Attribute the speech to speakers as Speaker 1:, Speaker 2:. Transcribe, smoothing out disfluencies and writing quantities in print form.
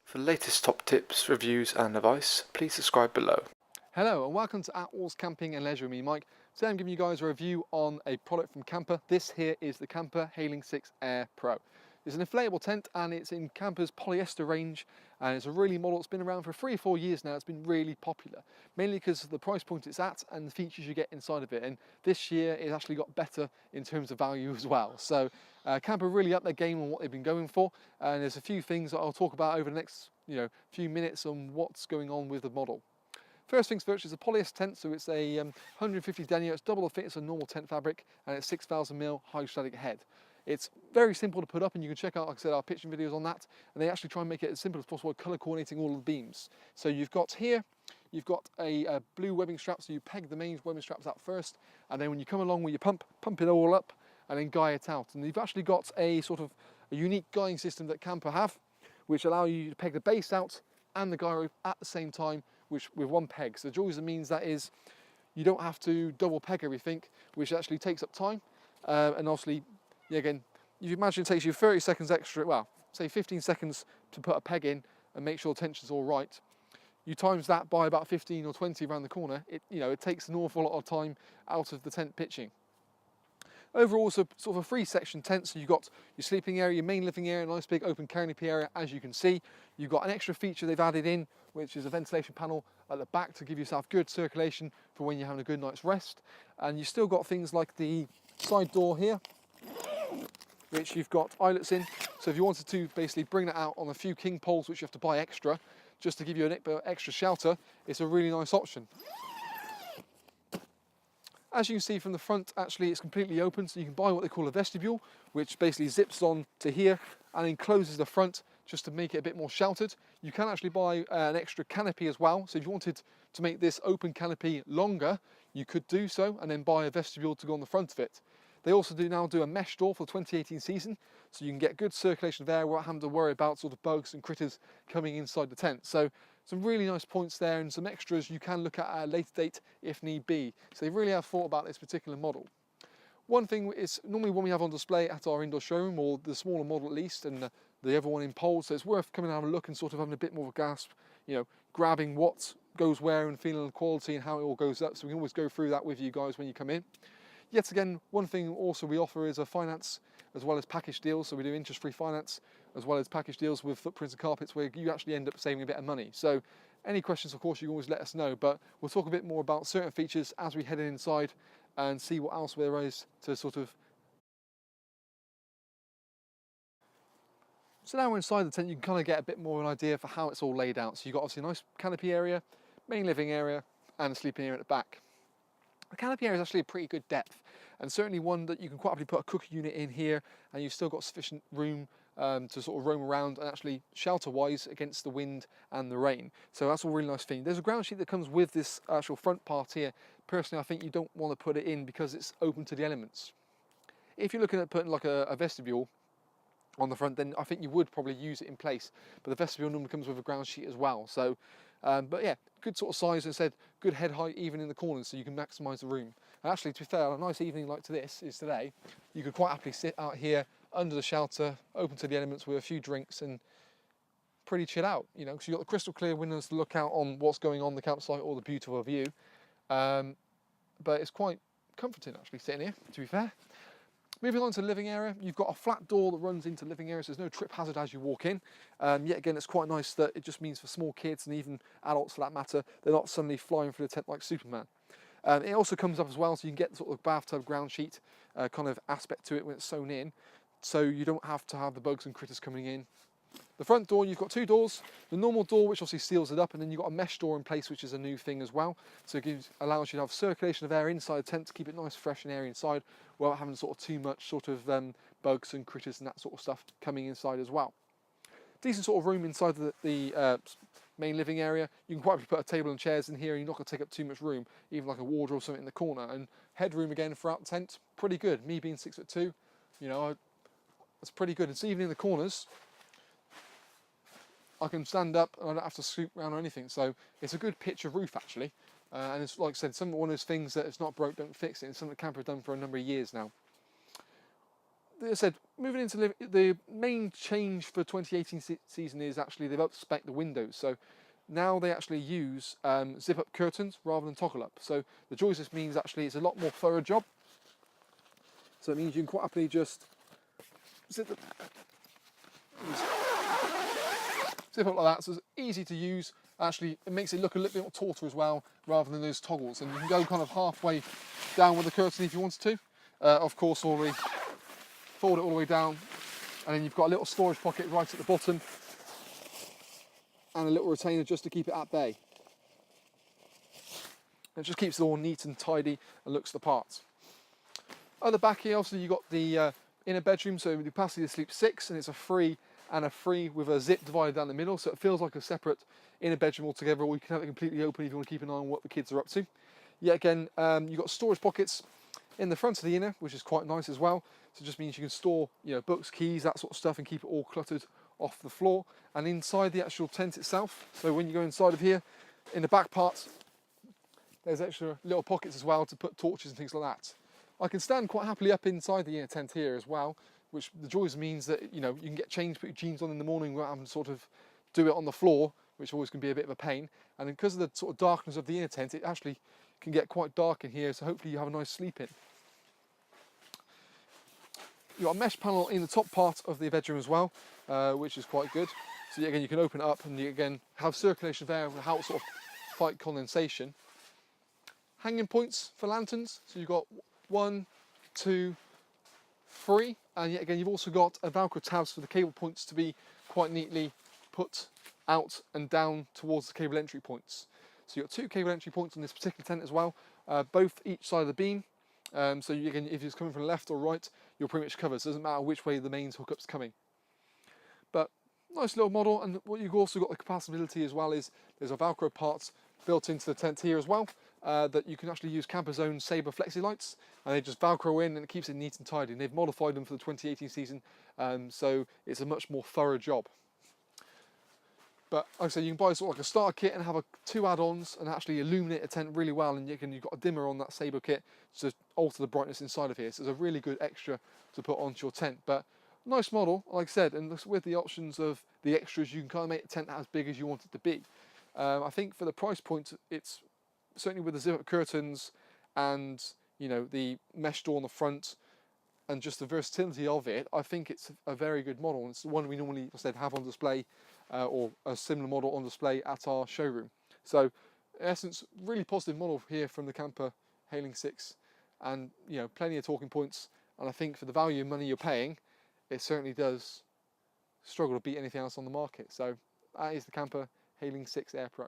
Speaker 1: For the latest top tips, reviews and advice, please subscribe below.
Speaker 2: Hello and welcome to Attwoolls Camping and Leisure with me, Mike. Today I'm giving you guys a review on a product from Kampa. This here is the Kampa Hayling 6 Air Pro. It's an inflatable tent and it's in Kampa's polyester range, and it's a really model. It's been around for 3 or 4 years now. It's been really popular, mainly because of the price point it's at and the features you get inside of it. And this year it's actually got better in terms of value as well. So Kampa really upped their game on what they've been going for, and there's a few things that I'll talk about over the next few minutes on what's going on with the model. First things first, it's a polyester tent, so it's a 150 denier. It's double the thickness of normal tent fabric, and it's 6,000mm hydrostatic head. It's very simple to put up, and you can check out, like I said, our pitching videos on that, and they actually try and make it as simple as possible, colour coordinating all of the beams. So you've got here, you've got a blue webbing strap, so you peg the main webbing straps out first, and then when you come along with your pump it all up, and then guy it out. And you've actually got a sort of a unique guying system that Kampa have, which allow you to peg the base out and the guy rope at the same time, which with one peg. So the joys that means that is you don't have to double peg everything, which actually takes up time. And obviously, again, you imagine it takes you 30 seconds extra, well, say 15 seconds to put a peg in and make sure the tension's all right. You times that by about 15 or 20 around the corner, it takes an awful lot of time out of the tent pitching. Overall, it's a sort of a 3-section tent, so you've got your sleeping area, your main living area, a nice big open canopy area, as you can see. You've got an extra feature they've added in, which is a ventilation panel at the back to give yourself good circulation for when you're having a good night's rest. And you've still got things like the side door here, which you've got eyelets in. So if you wanted to basically bring that out on a few king poles, which you have to buy extra, just to give you an extra shelter, it's a really nice option. As you can see from the front, actually it's completely open, so you can buy what they call a vestibule, which basically zips on to here and then closes the front just to make it a bit more sheltered. You can actually buy an extra canopy as well, so if you wanted to make this open canopy longer, you could do so and then buy a vestibule to go on the front of it. They also now do a mesh door for the 2018 season, so you can get good circulation of air without having to worry about sort of bugs and critters coming inside the tent. So some really nice points there and some extras you can look at a later date if need be. So they really have thought about this particular model. One thing is normally when we have on display at our indoor showroom, or the smaller model at least, and the other one in poles, so it's worth coming and having a look and sort of having a bit more of a grasp, grabbing what goes where and feeling the quality and how it all goes up. So we can always go through that with you guys when you come in. Yet again, one thing also we offer is a finance as well as package deals. So we do interest-free finance as well as package deals with footprints and carpets where you actually end up saving a bit of money. So any questions, of course, you can always let us know, but we'll talk a bit more about certain features as we head inside and see what else there is to sort of... So now we're inside the tent, you can kind of get a bit more of an idea for how it's all laid out. So you've got obviously a nice canopy area, main living area, and a sleeping area at the back. The canopy area is actually a pretty good depth, and certainly one that you can quite happily put a cooker unit in here, and you've still got sufficient room to sort of roam around and actually shelter-wise against the wind and the rain. So that's a really nice thing. There's a ground sheet that comes with this actual front part here. Personally, I think you don't want to put it in because it's open to the elements. If you're looking at putting like a vestibule on the front, then I think you would probably use it in place, but the vestibule normally comes with a ground sheet as well. So but yeah, good sort of size, and said good head height even in the corners, so you can maximise the room. And actually, to be fair, a nice evening like this is today, you could quite happily sit out here under the shelter, open to the elements with a few drinks and pretty chill out, because you've got the crystal clear windows to look out on what's going on the campsite or the beautiful view. But it's quite comforting actually sitting here, to be fair. Moving on to the living area, you've got a flat door that runs into the living area, so there's no trip hazard as you walk in. Yet again, it's quite nice that it just means for small kids and even adults for that matter, they're not suddenly flying through the tent like Superman. It also comes up as well, so you can get the sort of bathtub ground sheet kind of aspect to it when it's sewn in, so you don't have to have the bugs and critters coming in. The front door, you've got 2 doors. The normal door, which obviously seals it up, and then you've got a mesh door in place, which is a new thing as well. So it allows you to have circulation of air inside the tent to keep it nice, fresh and airy inside, without having sort of too much sort of bugs and critters and that sort of stuff coming inside as well. Decent sort of room inside the main living area. You can quite put a table and chairs in here, and you're not going to take up too much room, even like a wardrobe or something in the corner. And headroom again throughout the tent, pretty good. Me being 6'2", it's pretty good. It's even in the corners. I can stand up and I don't have to scoop around or anything, so it's a good pitch of roof actually. And it's like I said, one of those things that it's not broke, don't fix it. It's something that Kampa have done for a number of years now. as I said, moving into the main change for 2018 season is actually they've up-spec the windows. So now they actually use zip-up curtains rather than toggle-up. So the joys this means actually it's a lot more thorough job. So it means you can quite happily just zip up like that. So it's easy to use. Actually, it makes it look a little bit more taller as well, rather than those toggles. And you can go kind of halfway down with the curtain if you wanted to. Of course, all the fold it all the way down, and then you've got a little storage pocket right at the bottom and a little retainer just to keep it at bay. It just keeps it all neat and tidy and looks the part. At the back here, obviously you've got the inner bedroom, so the capacity to sleep 6, and it's a 3 and a 3 with a zip divided down the middle, so it feels like a separate inner bedroom altogether, or you can have it completely open if you want to keep an eye on what the kids are up to. Yet again, you've got storage pockets in the front of the inner, which is quite nice as well. So it just means you can store, books, keys, that sort of stuff, and keep it all cluttered off the floor. And inside the actual tent itself, so when you go inside of here, in the back part, there's extra little pockets as well to put torches and things like that. I can stand quite happily up inside the inner tent here as well, which the joys means that you can get changed, put your jeans on in the morning without having to sort of do it on the floor, which always can be a bit of a pain. And because of the sort of darkness of the inner tent, it actually can get quite dark in here, so hopefully you have a nice sleep in. You've got a mesh panel in the top part of the bedroom as well, which is quite good. So again, you can open it up and you again have circulation of air and help sort of fight condensation. Hanging points for lanterns. So you've got 1, 2, 3, and yet again you've also got a Velcro tabs for the cable points to be quite neatly put out and down towards the cable entry points. So you've got 2 cable entry points on this particular tent as well, both each side of the beam. So again, if it's coming from the left or right, you're pretty much covered. So it doesn't matter which way the mains hookup's coming. But nice little model, and what you've also got the compatibility as well is there's a Velcro part built into the tent here as well, that you can actually use Kampa's own Sabre Flexi lights, and they just Velcro in and it keeps it neat and tidy. And they've modified them for the 2018 season, so it's a much more thorough job. But like I said, you can buy sort of like a starter kit and have 2 add-ons and actually illuminate a tent really well, and you've got a dimmer on that Sabre kit to alter the brightness inside of here. So it's a really good extra to put onto your tent. But nice model, like I said, and with the options of the extras, you can kind of make the tent as big as you want it to be. I think for the price point, it's certainly with the zip-up curtains and the mesh door on the front and just the versatility of it, I think it's a very good model. And it's the one we normally, like I said, have on display, or a similar model on display at our showroom. So in essence, really positive model here from the Kampa Hayling 6, and plenty of talking points. And I think for the value of money you're paying, it certainly does struggle to beat anything else on the market. So that is the Kampa Hayling 6 Air Pro.